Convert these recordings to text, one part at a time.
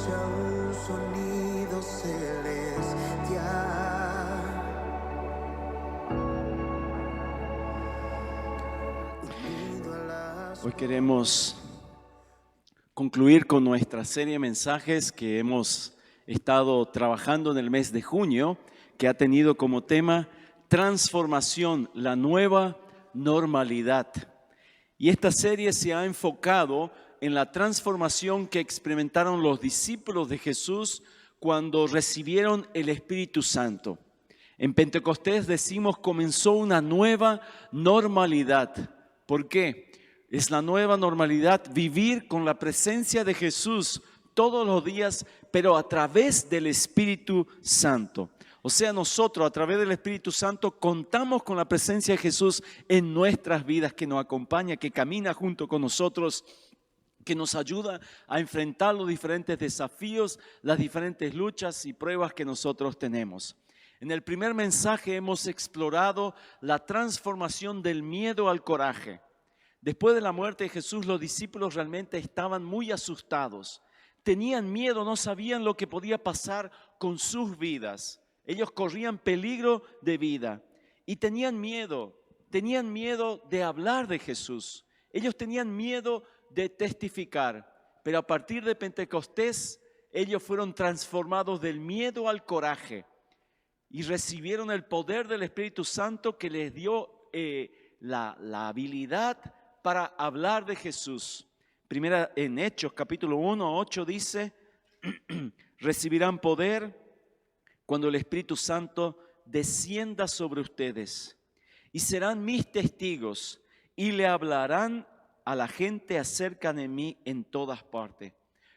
escucha un sonido celestial. Unido a las Hoy queremos concluir con nuestra serie de mensajes que hemos estado trabajando en el mes de junio, que ha tenido como tema transformación, la nueva normalidad. Y esta serie se ha enfocado en la transformación que experimentaron los discípulos de Jesús cuando recibieron el Espíritu Santo. En Pentecostés decimos comenzó una nueva normalidad. ¿Por qué? Es la nueva normalidad vivir con la presencia de Jesús todos los días, pero a través del Espíritu Santo. O sea, nosotros a través del Espíritu Santo contamos con la presencia de Jesús en nuestras vidas, que nos acompaña, que camina junto con nosotros, que nos ayuda a enfrentar los diferentes desafíos, las diferentes luchas y pruebas que nosotros tenemos. En el primer mensaje hemos explorado la transformación del miedo al coraje. Después de la muerte de Jesús, los discípulos realmente estaban muy asustados. Tenían miedo, no sabían lo que podía pasar con sus vidas. Ellos corrían peligro de vida y tenían miedo de hablar de Jesús. Ellos tenían miedo de testificar, pero a partir de Pentecostés, ellos fueron transformados del miedo al coraje y recibieron el poder del Espíritu Santo que les dio la habilidad para hablar de Jesús. Primera en Hechos, capítulo 1, 8 dice, recibirán poder cuando el Espíritu Santo descienda sobre ustedes y serán mis testigos y le hablarán a la gente acerca de mí en todas partes.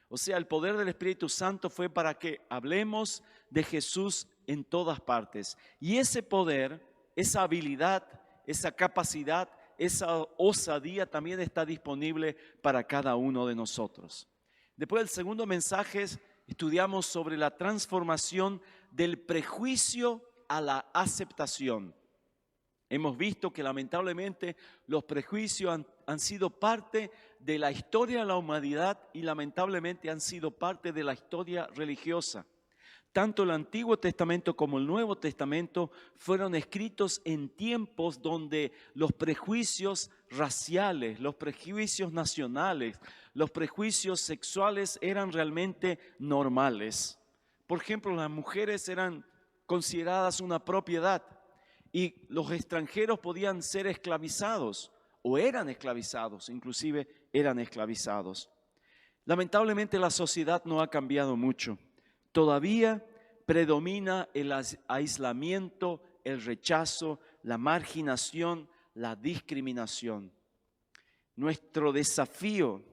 O sea, el poder del Espíritu Santo fue para que hablemos de Jesús en todas partes. Y ese poder, esa habilidad, esa capacidad, esa osadía también está disponible para cada uno de nosotros. Después del segundo mensaje estudiamos sobre la transformación del prejuicio a la aceptación. Hemos visto que lamentablemente los prejuicios han sido parte de la historia de la humanidad y lamentablemente han sido parte de la historia religiosa. Tanto el Antiguo Testamento como el Nuevo Testamento fueron escritos en tiempos donde los prejuicios raciales, los prejuicios nacionales, los prejuicios sexuales eran realmente normales. Por ejemplo, las mujeres eran consideradas una propiedad y los extranjeros podían ser esclavizados o eran esclavizados, inclusive eran esclavizados. Lamentablemente la sociedad no ha cambiado mucho. Todavía predomina el aislamiento, el rechazo, la marginación, la discriminación. Nuestro desafío,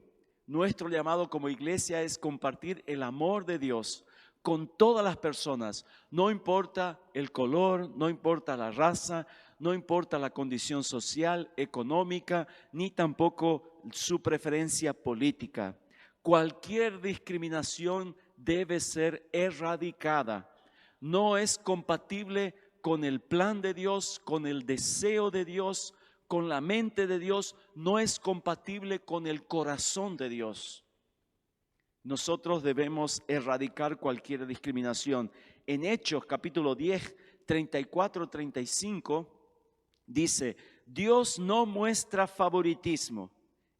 nuestro llamado como iglesia es compartir el amor de Dios con todas las personas. No importa el color, no importa la raza, no importa la condición social, económica, ni tampoco su preferencia política. Cualquier discriminación debe ser erradicada. No es compatible con el plan de Dios, con el deseo de Dios, con la mente de Dios, no es compatible con el corazón de Dios. Nosotros debemos erradicar cualquier discriminación. En Hechos capítulo 10, 34, 35 dice, Dios no muestra favoritismo.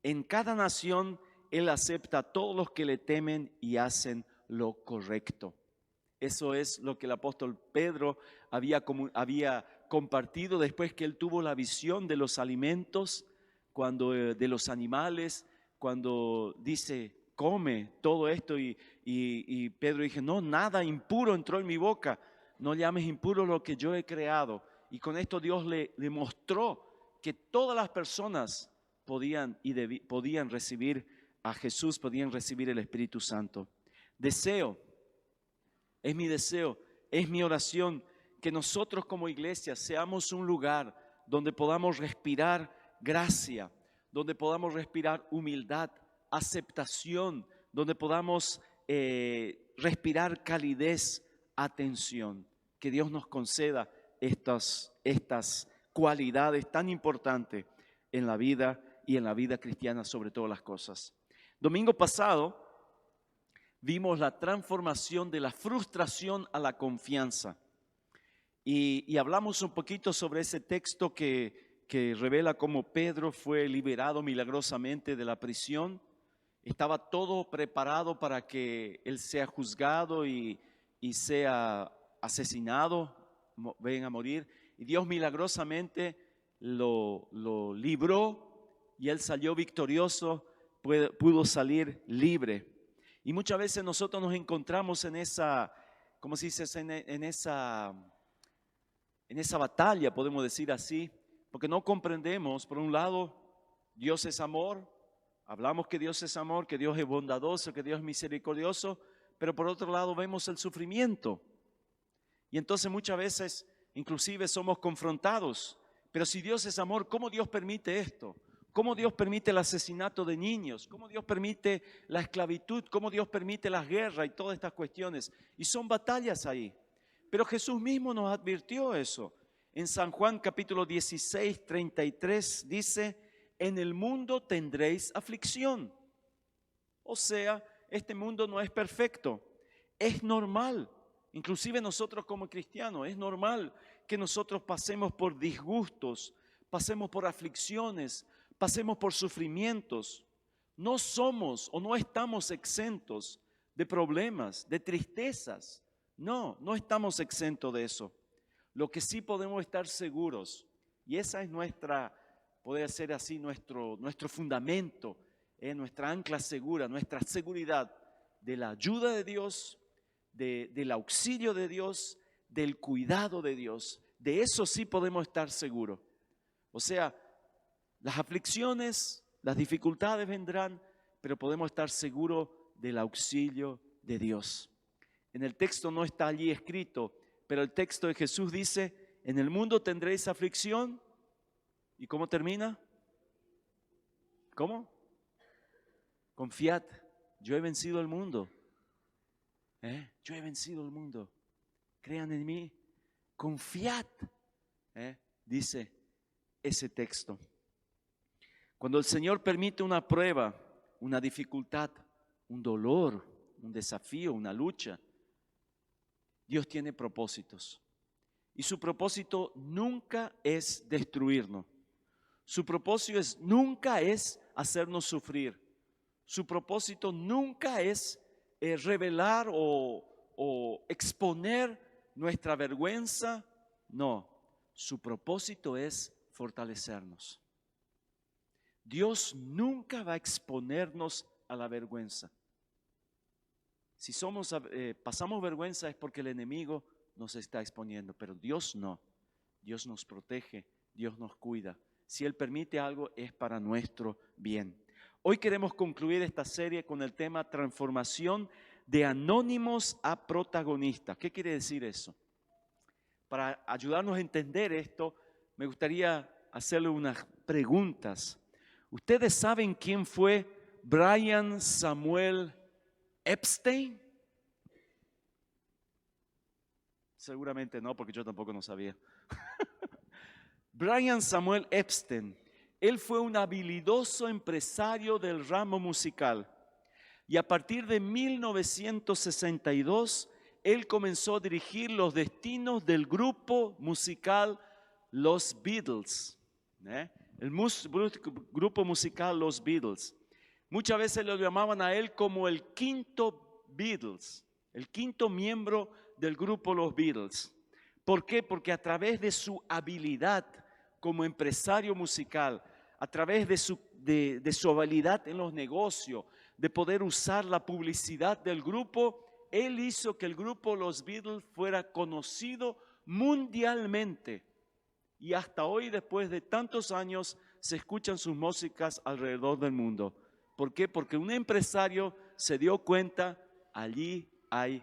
En cada nación Él acepta a todos los que le temen y hacen lo correcto. Eso es lo que el apóstol Pedro había compartido después que él tuvo la visión de los alimentos, de los animales, cuando dice, come todo esto y Pedro dice, no, nada impuro entró en mi boca, no llames impuro lo que yo he creado. Y con esto Dios le mostró que todas las personas podían recibir a Jesús, podían recibir el Espíritu Santo. Es mi deseo, es mi oración que nosotros como iglesia seamos un lugar donde podamos respirar gracia, donde podamos respirar humildad, aceptación, donde podamos respirar calidez, atención. Que Dios nos conceda estas cualidades tan importantes en la vida y en la vida cristiana sobre todas las cosas. Domingo pasado vimos la transformación de la frustración a la confianza. Y hablamos un poquito sobre ese texto que revela cómo Pedro fue liberado milagrosamente de la prisión. Estaba todo preparado para que él sea juzgado y sea asesinado, venga a morir. Y Dios milagrosamente lo libró y él salió victorioso, pudo salir libre. Y muchas veces nosotros nos encontramos en esa, ¿cómo se dice? En esa batalla, podemos decir así, porque no comprendemos, por un lado, Dios es amor, hablamos que Dios es amor, que Dios es bondadoso, que Dios es misericordioso, pero por otro lado vemos el sufrimiento. Y entonces muchas veces inclusive somos confrontados, pero si Dios es amor, ¿cómo Dios permite esto? ¿Cómo Dios permite el asesinato de niños? ¿Cómo Dios permite la esclavitud? ¿Cómo Dios permite las guerras y todas estas cuestiones? Y son batallas ahí. Pero Jesús mismo nos advirtió eso. En San Juan capítulo 16, 33 dice, en el mundo tendréis aflicción. O sea, este mundo no es perfecto. Es normal, inclusive nosotros como cristianos, es normal que nosotros pasemos por disgustos, pasemos por aflicciones, pasemos por sufrimientos. No somos o no estamos exentos de problemas, de tristezas. No estamos exentos de eso. Lo que sí podemos estar seguros, y esa es nuestra, puede ser así, nuestro fundamento, nuestra ancla segura, nuestra seguridad de la ayuda de Dios, del auxilio de Dios, del cuidado de Dios. De eso sí podemos estar seguros. O sea, las aflicciones, las dificultades vendrán, pero podemos estar seguros del auxilio de Dios. En el texto no está allí escrito, pero el texto de Jesús dice, en el mundo tendréis aflicción. ¿Y cómo termina? ¿Cómo? Confiad, yo he vencido el mundo. Yo he vencido el mundo. Crean en mí, confiad, dice ese texto. Cuando el Señor permite una prueba, una dificultad, un dolor, un desafío, una lucha, Dios tiene propósitos. Y su propósito nunca es destruirnos. Su propósito nunca es hacernos sufrir. Su propósito nunca es revelar o exponer nuestra vergüenza. No, su propósito es fortalecernos. Dios nunca va a exponernos a la vergüenza. Si pasamos vergüenza es porque el enemigo nos está exponiendo, pero Dios no. Dios nos protege, Dios nos cuida. Si Él permite algo es para nuestro bien. Hoy queremos concluir esta serie con el tema transformación de anónimos a protagonistas. ¿Qué quiere decir eso? Para ayudarnos a entender esto, me gustaría hacerle unas preguntas. ¿Ustedes saben quién fue Brian Samuel Epstein? Seguramente no, porque yo tampoco no sabía. Brian Samuel Epstein, él fue un habilidoso empresario del ramo musical y a partir de 1962 él comenzó a dirigir los destinos del grupo musical Los Beatles, el grupo musical Los Beatles. Muchas veces lo llamaban a él como el quinto Beatles, el quinto miembro del grupo Los Beatles. ¿Por qué? Porque a través de su habilidad como empresario musical, a través de su habilidad en los negocios, de poder usar la publicidad del grupo, él hizo que el grupo Los Beatles fuera conocido mundialmente. Y hasta hoy, después de tantos años, se escuchan sus músicas alrededor del mundo. ¿Por qué? Porque un empresario se dio cuenta, allí hay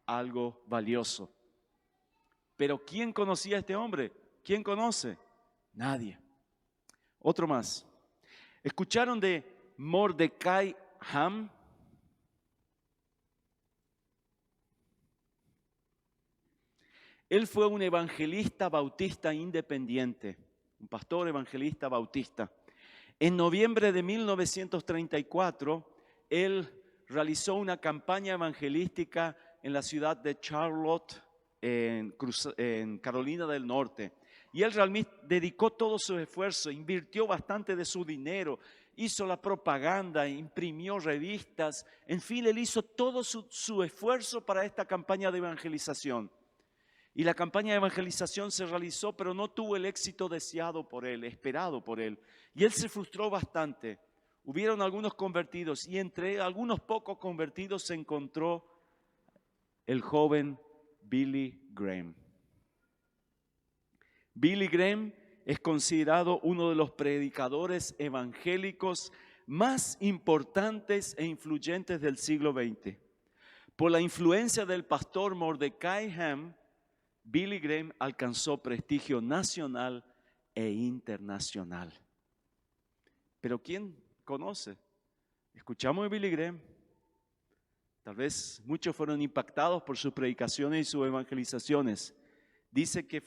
algo valioso. Pero ¿quién conocía a este hombre? ¿Quién conoce? Nadie. Otro más. ¿Escucharon de Mordecai Ham? Él fue un evangelista bautista independiente, un pastor evangelista bautista. En noviembre de 1934, él realizó una campaña evangelística en la ciudad de Charlotte, en Carolina del Norte. Y él realmente dedicó todo su esfuerzo, invirtió bastante de su dinero, hizo la propaganda, imprimió revistas, en fin, él hizo todo su esfuerzo para esta campaña de evangelización. Y la campaña de evangelización se realizó, pero no tuvo el éxito deseado por él, esperado por él. Y él se frustró bastante. Hubieron algunos convertidos y entre algunos pocos convertidos se encontró el joven Billy Graham. Billy Graham es considerado uno de los predicadores evangélicos más importantes e influyentes del siglo XX. Por la influencia del pastor Mordecai Ham, Billy Graham alcanzó prestigio nacional e internacional. Pero ¿quién conoce? Escuchamos de Billy Graham. Tal vez muchos fueron impactados por sus predicaciones y sus evangelizaciones. Dice que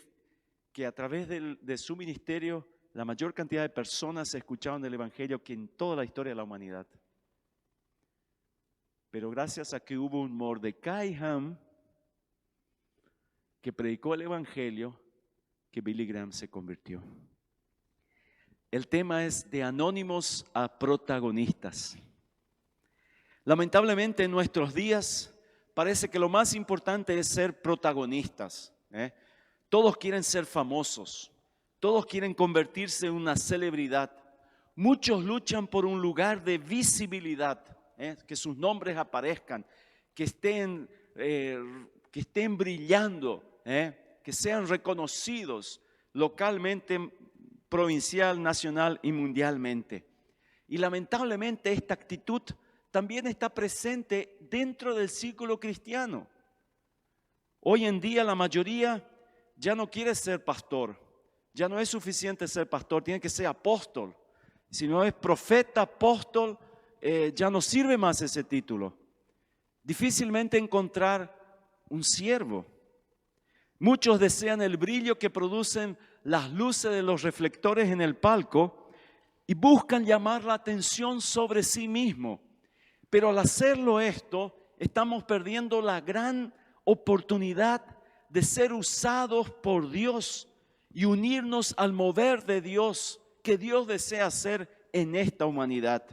a través de su ministerio la mayor cantidad de personas escucharon el evangelio que en toda la historia de la humanidad. Pero gracias a que hubo un Mordecai Ham que predicó el evangelio, que Billy Graham se convirtió. El tema es de anónimos a protagonistas. Lamentablemente en nuestros días parece que lo más importante es ser protagonistas. Todos quieren ser famosos, todos quieren convertirse en una celebridad. Muchos luchan por un lugar de visibilidad, que sus nombres aparezcan, que estén brillando, que sean reconocidos localmente, provincial, nacional y mundialmente. Y lamentablemente esta actitud también está presente dentro del círculo cristiano. Hoy en día la mayoría ya no quiere ser pastor, ya no es suficiente ser pastor, tiene que ser apóstol. Si no es profeta, apóstol, ya no sirve más ese título. Difícilmente encontrar un siervo. Muchos desean el brillo que producen las luces de los reflectores en el palco y buscan llamar la atención sobre sí mismo. Pero al hacerlo esto, estamos perdiendo la gran oportunidad de ser usados por Dios y unirnos al mover de Dios que Dios desea hacer en esta humanidad.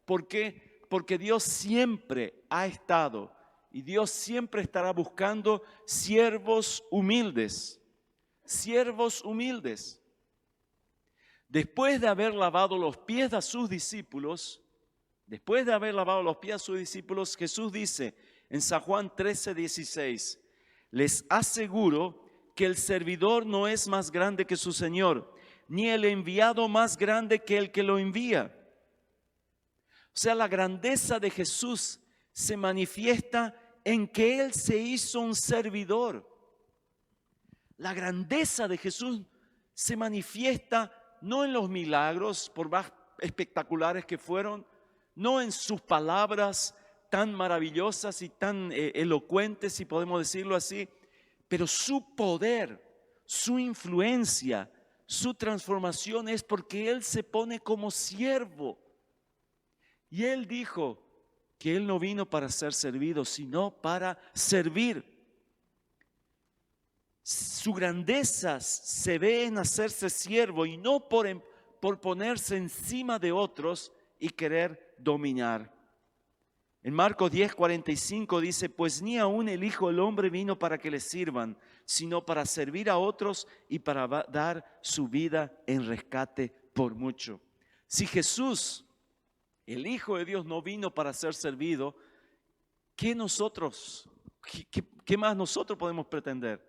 ¿Por qué? Porque Dios siempre ha estado y Dios siempre estará buscando siervos humildes. Siervos humildes. Después de haber lavado los pies a sus discípulos, Jesús dice en San Juan 13:16, les aseguro que el servidor no es más grande que su Señor, ni el enviado más grande que el que lo envía. O sea, la grandeza de Jesús se manifiesta en que Él se hizo un servidor. La grandeza de Jesús se manifiesta no en los milagros, por más espectaculares que fueron, no en sus palabras tan maravillosas y tan elocuentes, si podemos decirlo así, pero su poder, su influencia, su transformación es porque Él se pone como siervo. Y Él dijo que Él no vino para ser servido, sino para servir. Su grandeza se ve en hacerse siervo y no por ponerse encima de otros y querer dominar. En Marcos 10:45 dice, pues ni aún el Hijo del Hombre vino para que le sirvan, sino para servir a otros y para dar su vida en rescate por mucho. Si Jesús, el Hijo de Dios, no vino para ser servido, ¿qué más nosotros podemos pretender?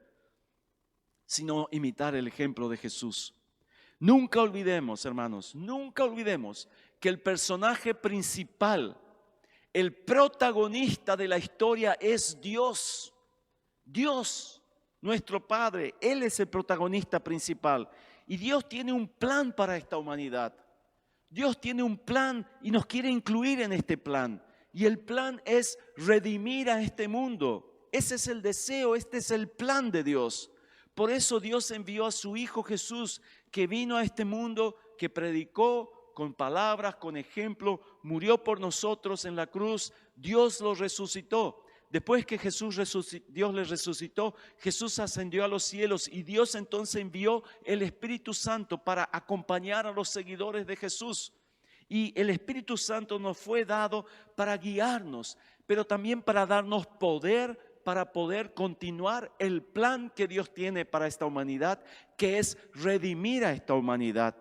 Sino imitar el ejemplo de Jesús. Nunca olvidemos, hermanos, nunca olvidemos que el personaje principal, el protagonista de la historia es Dios. Dios, nuestro Padre, Él es el protagonista principal. Y Dios tiene un plan para esta humanidad. Dios tiene un plan y nos quiere incluir en este plan. Y el plan es redimir a este mundo. Ese es el deseo, este es el plan de Dios. Por eso Dios envió a su Hijo Jesús, que vino a este mundo, que predicó con palabras, con ejemplo, murió por nosotros en la cruz, Dios lo resucitó. Después que Dios le resucitó, Jesús ascendió a los cielos y Dios entonces envió el Espíritu Santo para acompañar a los seguidores de Jesús. Y el Espíritu Santo nos fue dado para guiarnos, pero también para darnos poder para poder continuar el plan que Dios tiene para esta humanidad, que es redimir a esta humanidad.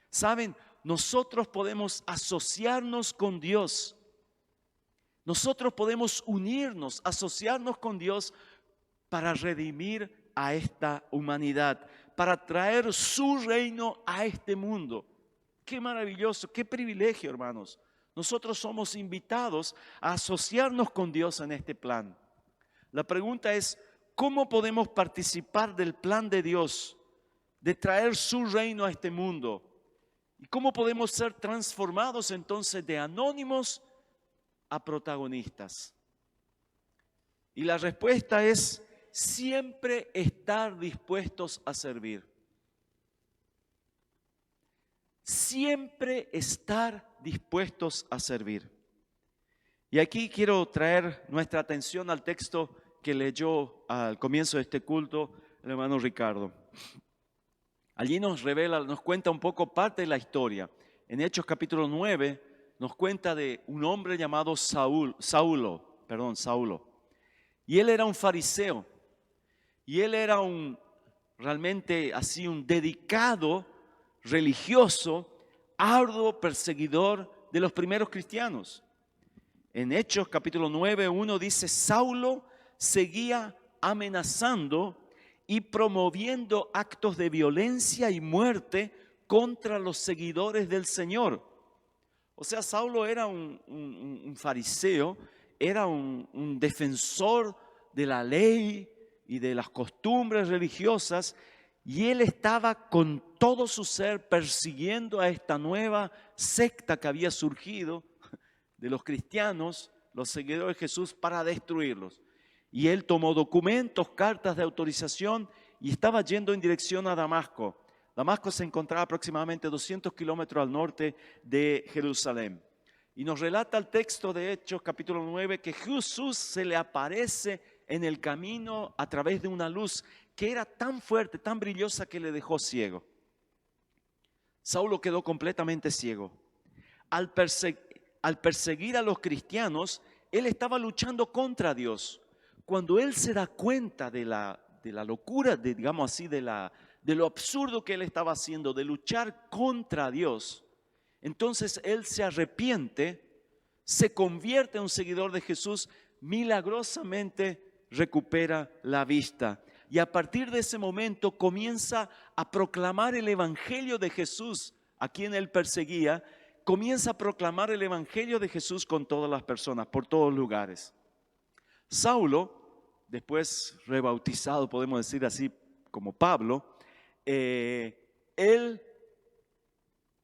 ¿Saben? Nosotros podemos asociarnos con Dios. Nosotros podemos unirnos, asociarnos con Dios para redimir a esta humanidad, para traer su reino a este mundo. Qué maravilloso, qué privilegio, hermanos. Nosotros somos invitados a asociarnos con Dios en este plan. La pregunta es, ¿cómo podemos participar del plan de Dios, de traer su reino a este mundo? ¿Y cómo podemos ser transformados entonces de anónimos a protagonistas? Y la respuesta es siempre estar dispuestos a servir. Siempre estar dispuestos a servir. Y aquí quiero traer nuestra atención al texto que leyó al comienzo de este culto el hermano Ricardo. Allí nos cuenta un poco parte de la historia. En Hechos capítulo 9 nos cuenta de un hombre llamado Saulo. Y él era un fariseo. Y él era realmente así un dedicado religioso, arduo perseguidor de los primeros cristianos. En Hechos capítulo 9, 1 dice, Saulo seguía amenazando y promoviendo actos de violencia y muerte contra los seguidores del Señor. O sea, Saulo era un fariseo, era un defensor de la ley y de las costumbres religiosas, y él estaba con todo su ser persiguiendo a esta nueva secta que había surgido de los cristianos, los seguidores de Jesús, para destruirlos. Y él tomó documentos, cartas de autorización y estaba yendo en dirección a Damasco. Damasco se encontraba aproximadamente 200 kilómetros al norte de Jerusalén. Y nos relata el texto de Hechos capítulo 9 que Jesús se le aparece en el camino a través de una luz que era tan fuerte, tan brillosa que le dejó ciego. Saulo quedó completamente ciego. Al perseguir a los cristianos, él estaba luchando contra Dios. Cuando él se da cuenta de la locura, digamos así, de lo absurdo que él estaba haciendo, de luchar contra Dios, entonces él se arrepiente, se convierte en un seguidor de Jesús, milagrosamente recupera la vista. Y a partir de ese momento comienza a proclamar el evangelio de Jesús a quien él perseguía. Comienza a proclamar el evangelio de Jesús con todas las personas, por todos lugares. Saulo, después rebautizado, podemos decir así, como Pablo, él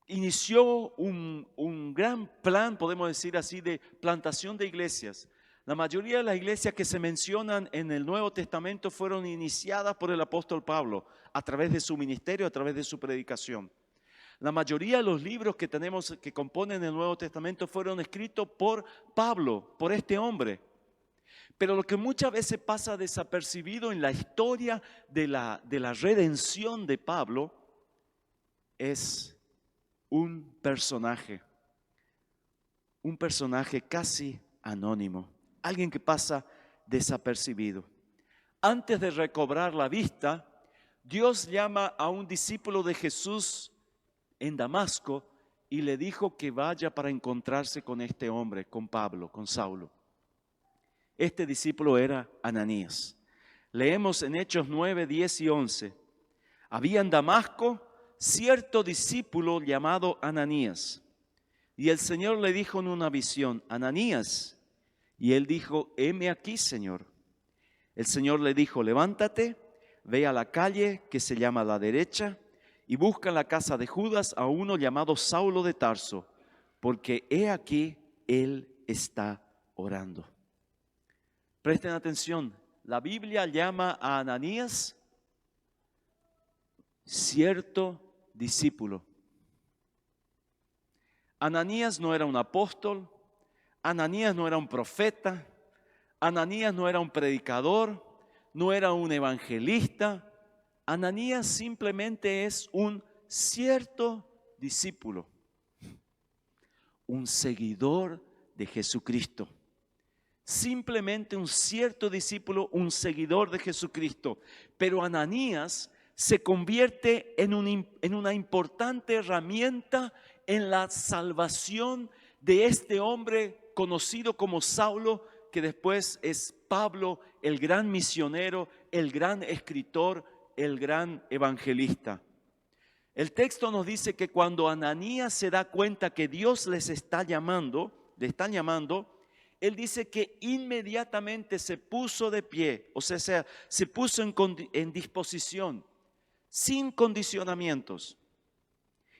inició un gran plan, podemos decir así, de plantación de iglesias. La mayoría de las iglesias que se mencionan en el Nuevo Testamento fueron iniciadas por el apóstol Pablo a través de su ministerio, a través de su predicación. La mayoría de los libros que tenemos que componen el Nuevo Testamento fueron escritos por Pablo, por este hombre. Pero lo que muchas veces pasa desapercibido en la historia de la redención de Pablo es un personaje casi anónimo, alguien que pasa desapercibido. Antes de recobrar la vista, Dios llama a un discípulo de Jesús en Damasco y le dijo que vaya para encontrarse con este hombre, con Pablo, con Saulo. Este discípulo era Ananías. Leemos en Hechos 9, 10 y 11. Había en Damasco cierto discípulo llamado Ananías. Y el Señor le dijo en una visión, Ananías. Y él dijo, heme aquí, Señor. El Señor le dijo, levántate, ve a la calle que se llama La Derecha y busca en la casa de Judas a uno llamado Saulo de Tarso, porque he aquí, él está orando. Presten atención, la Biblia llama a Ananías cierto discípulo. Ananías no era un apóstol, Ananías no era un profeta, Ananías no era un predicador, no era un evangelista. Ananías simplemente es un cierto discípulo, un seguidor de Jesucristo. Simplemente un cierto discípulo, un seguidor de Jesucristo. Pero Ananías se convierte en una importante herramienta en la salvación de este hombre conocido como Saulo, que después es Pablo, el gran misionero, el gran escritor, el gran evangelista. El texto nos dice que cuando Ananías se da cuenta que Dios le están llamando, él dice que inmediatamente se puso de pie, o sea, se puso en disposición, sin condicionamientos.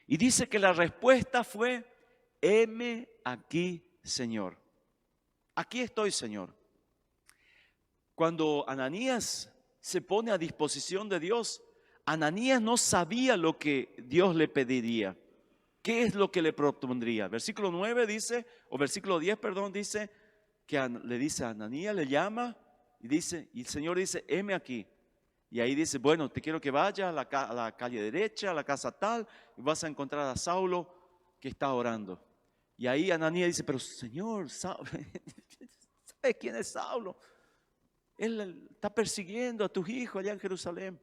Y dice que la respuesta fue: heme aquí, Señor. Aquí estoy, Señor. Cuando Ananías se pone a disposición de Dios, Ananías no sabía lo que Dios le pediría. ¿Qué es lo que le propondría? Versículo 9 dice, o versículo 10, perdón, dice que le dice a Ananías, le llama y dice, y el Señor dice: heme aquí. Y ahí dice: bueno, te quiero que vayas a la calle derecha, a la casa tal, y vas a encontrar a Saulo que está orando. Y ahí Ananías dice: pero Señor, ¿sabes quién es Saulo? Él está persiguiendo a tus hijos allá en Jerusalén.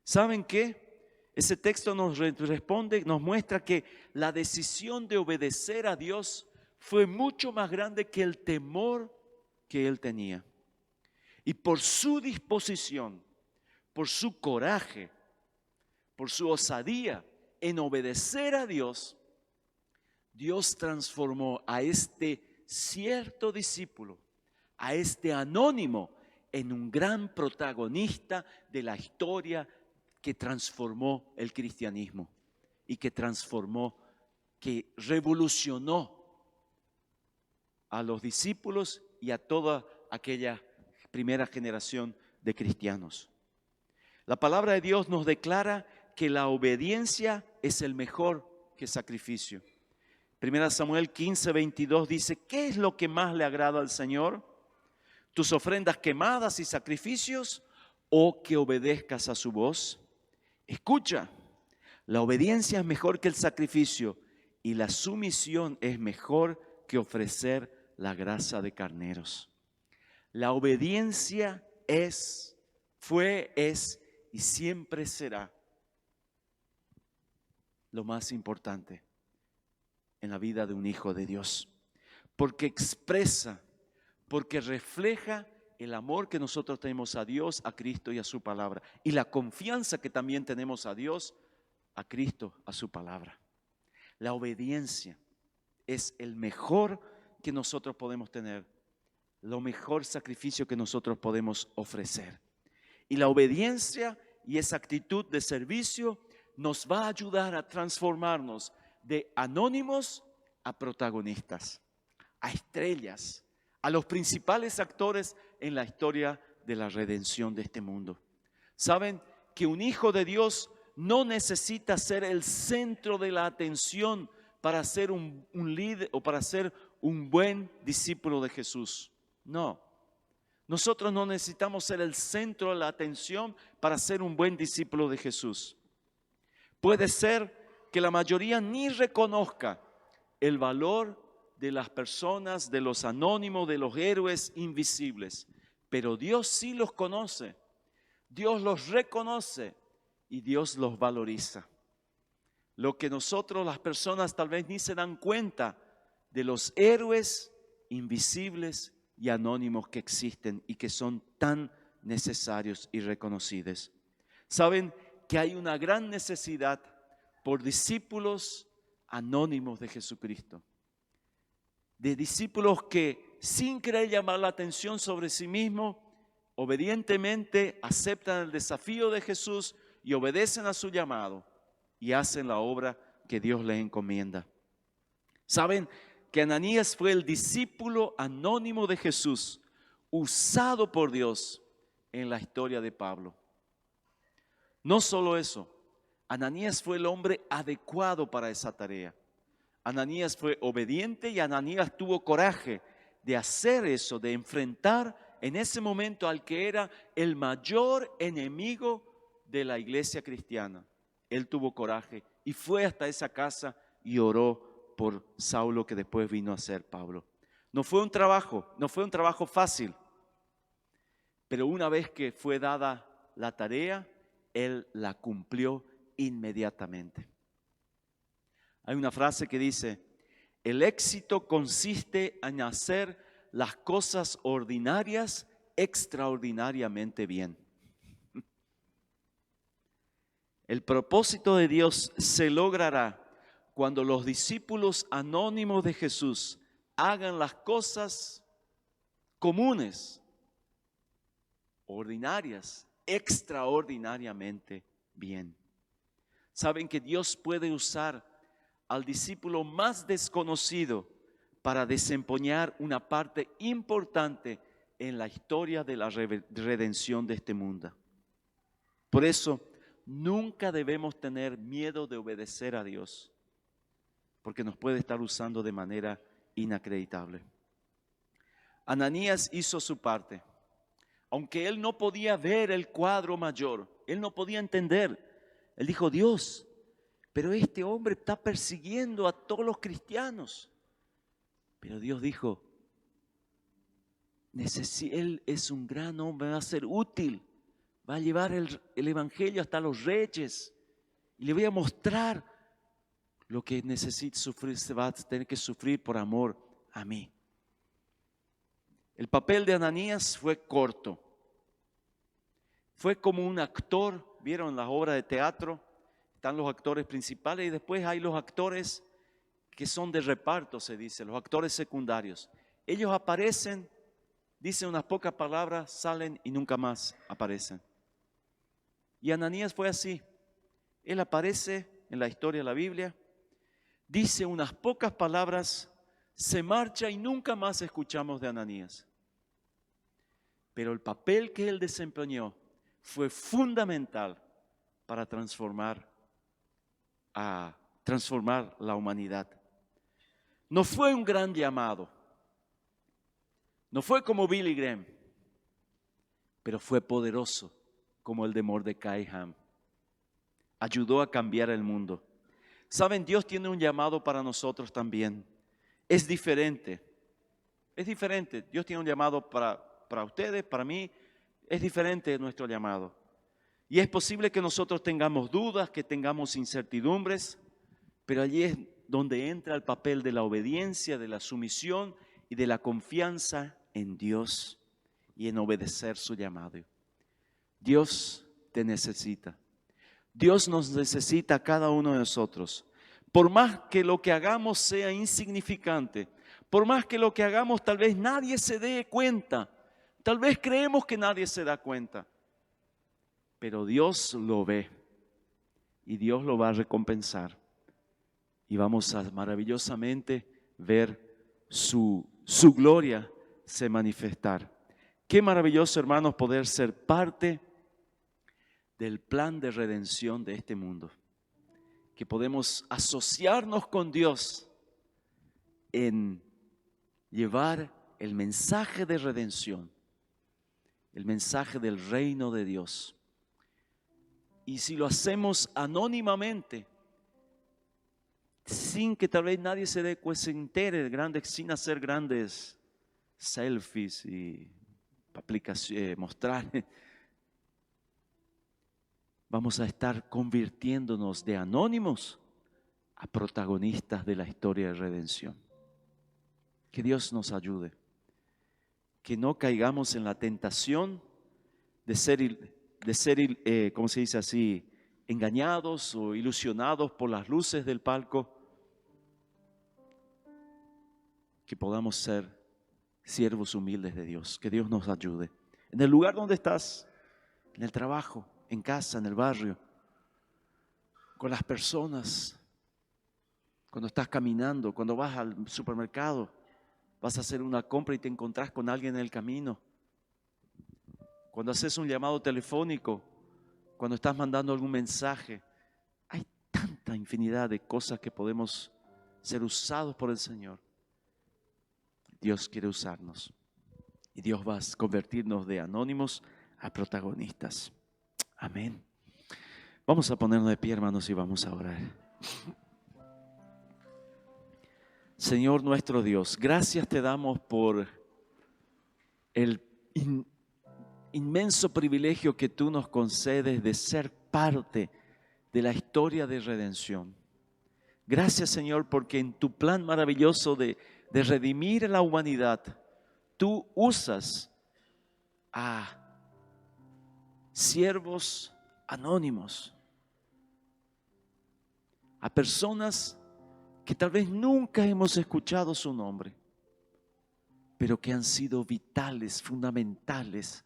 ¿Saben qué? Ese texto nos responde, nos muestra que la decisión de obedecer a Dios fue mucho más grande que el temor que él tenía. Y por su disposición, por su coraje, por su osadía en obedecer a Dios, Dios transformó a este cierto discípulo, a este anónimo, en un gran protagonista de la historia que transformó el cristianismo y que revolucionó a los discípulos y a toda aquella primera generación de cristianos. La palabra de Dios nos declara que la obediencia es el mejor que sacrificio. 1 Samuel 15:22 dice: ¿qué es lo que más le agrada al Señor? ¿Tus ofrendas quemadas y sacrificios, o que obedezcas a su voz? Escucha, la obediencia es mejor que el sacrificio, y la sumisión es mejor que ofrecer la grasa de carneros. La obediencia fue y siempre será lo más importante en la vida de un hijo de Dios, porque expresa, porque refleja el amor que nosotros tenemos a Dios, a Cristo y a su palabra, y la confianza que también tenemos a Dios, a Cristo, a su palabra. La obediencia es el mejor que nosotros podemos tener, lo mejor sacrificio que nosotros podemos ofrecer. Y la obediencia y esa actitud de servicio nos va a ayudar a transformarnos de anónimos a protagonistas, a estrellas, a los principales actores en la historia de la redención de este mundo. ¿Saben que un hijo de Dios no necesita ser el centro de la atención para ser un líder o para ser un buen discípulo de Jesús? No. Nosotros no necesitamos ser el centro de la atención para ser un buen discípulo de Jesús. Puede ser que la mayoría ni reconozca el valor de las personas, de los anónimos, de los héroes invisibles, pero Dios sí los conoce, Dios los reconoce y Dios los valoriza. Lo que nosotros, las personas, tal vez ni se dan cuenta de los héroes invisibles y anónimos que existen y que son tan necesarios y reconocidos. Saben que hay una gran necesidad por discípulos anónimos de Jesucristo, de discípulos que, sin querer llamar la atención sobre sí mismos, obedientemente aceptan el desafío de Jesús y obedecen a su llamado y hacen la obra que Dios les encomienda. Saben que Ananías fue el discípulo anónimo de Jesús, usado por Dios en la historia de Pablo. No solo eso, Ananías fue el hombre adecuado para esa tarea. Ananías fue obediente y Ananías tuvo coraje de hacer eso, de enfrentar en ese momento al que era el mayor enemigo de la iglesia cristiana. Él tuvo coraje y fue hasta esa casa y oró por Saulo, que después vino a ser Pablo. No fue un trabajo fácil, pero una vez que fue dada la tarea, él la cumplió inmediatamente. Hay una frase que dice: el éxito consiste en hacer las cosas ordinarias extraordinariamente bien. El propósito de Dios se logrará cuando los discípulos anónimos de Jesús hagan las cosas comunes, ordinarias, extraordinariamente bien. Saben que Dios puede usar al discípulo más desconocido para desempeñar una parte importante en la historia de la redención de este mundo. Por eso, nunca debemos tener miedo de obedecer a Dios, porque nos puede estar usando de manera inacreditable. Ananías hizo su parte. Aunque él no podía ver el cuadro mayor, él no podía entender. Él dijo: Dios, pero este hombre está persiguiendo a todos los cristianos. Pero Dios dijo: él es un gran hombre, va a ser útil, va a llevar el evangelio hasta los reyes y le voy a mostrar lo que necesita sufrir, se va a tener que sufrir por amor a mí. El papel de Ananías fue corto. Fue como un actor. ¿Vieron las obras de teatro? Están los actores principales y después hay los actores que son de reparto, se dice, los actores secundarios. Ellos aparecen, dicen unas pocas palabras, salen y nunca más aparecen. Y Ananías fue así. Él aparece en la historia de la Biblia, dice unas pocas palabras, se marcha y nunca más escuchamos de Ananías. Pero el papel que él desempeñó fue fundamental para transformar la humanidad. No fue un gran llamado, no fue como Billy Graham, pero fue poderoso como el de Mordecai Ham. Ayudó a cambiar el mundo. Saben, Dios tiene un llamado para nosotros también. Es diferente. Dios tiene un llamado para ustedes, para mí. Es diferente nuestro llamado. Y es posible que nosotros tengamos dudas, que tengamos incertidumbres, pero allí es donde entra el papel de la obediencia, de la sumisión y de la confianza en Dios y en obedecer su llamado. Dios te necesita. Dios nos necesita a cada uno de nosotros. Por más que lo que hagamos sea insignificante, por más que lo que hagamos tal vez nadie se dé cuenta, tal vez creemos que nadie se da cuenta, pero Dios lo ve y Dios lo va a recompensar. Y vamos a maravillosamente ver su gloria se manifestar. Qué maravilloso, hermanos, poder ser parte del plan de redención de este mundo. Que podemos asociarnos con Dios en llevar el mensaje de redención, el mensaje del reino de Dios. Y si lo hacemos anónimamente, sin que tal vez nadie se entere, sin hacer grandes selfies y aplicaciones, mostrar, vamos a estar convirtiéndonos de anónimos a protagonistas de la historia de redención. Que Dios nos ayude, que no caigamos en la tentación de ser, ¿cómo se dice así?, engañados o ilusionados por las luces del palco. Que podamos ser siervos humildes de Dios. Que Dios nos ayude. En el lugar donde estás, en el trabajo, en casa, en el barrio, con las personas, cuando estás caminando, cuando vas al supermercado, vas a hacer una compra y te encontrás con alguien en el camino. Cuando haces un llamado telefónico, cuando estás mandando algún mensaje, hay tanta infinidad de cosas que podemos ser usados por el Señor. Dios quiere usarnos y Dios va a convertirnos de anónimos a protagonistas. Amén. Vamos a ponernos de pie, hermanos, y vamos a orar. Señor nuestro Dios, gracias te damos por el inmenso privilegio que tú nos concedes de ser parte de la historia de redención. Gracias, Señor, porque en tu plan maravilloso de redimir a la humanidad, tú usas a siervos anónimos, a personas que tal vez nunca hemos escuchado su nombre, pero que han sido vitales, fundamentales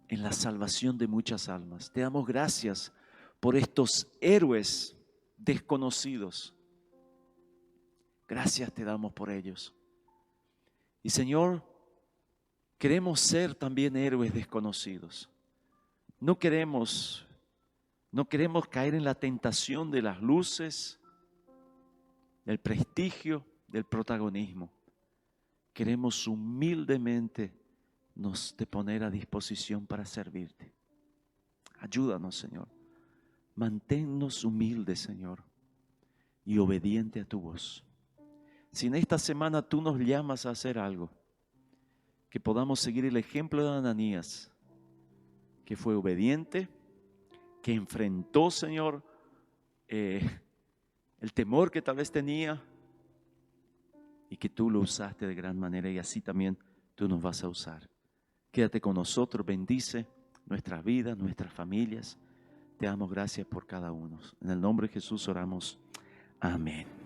en la salvación de muchas almas. Te damos gracias por estos héroes desconocidos. Gracias te damos por ellos. Y Señor, queremos ser también héroes desconocidos. No queremos caer en la tentación de las luces, del prestigio, del protagonismo. Queremos humildemente nos de poner a disposición para servirte. Ayúdanos, Señor. Manténnos humildes, Señor, y obediente a tu voz. Si en esta semana tú nos llamas a hacer algo, que podamos seguir el ejemplo de Ananías, que fue obediente, que enfrentó, Señor, el temor que tal vez tenía y que tú lo usaste de gran manera y así también tú nos vas a usar. Quédate con nosotros, bendice nuestras vidas, nuestras familias. Te damos gracias por cada uno. En el nombre de Jesús oramos. Amén.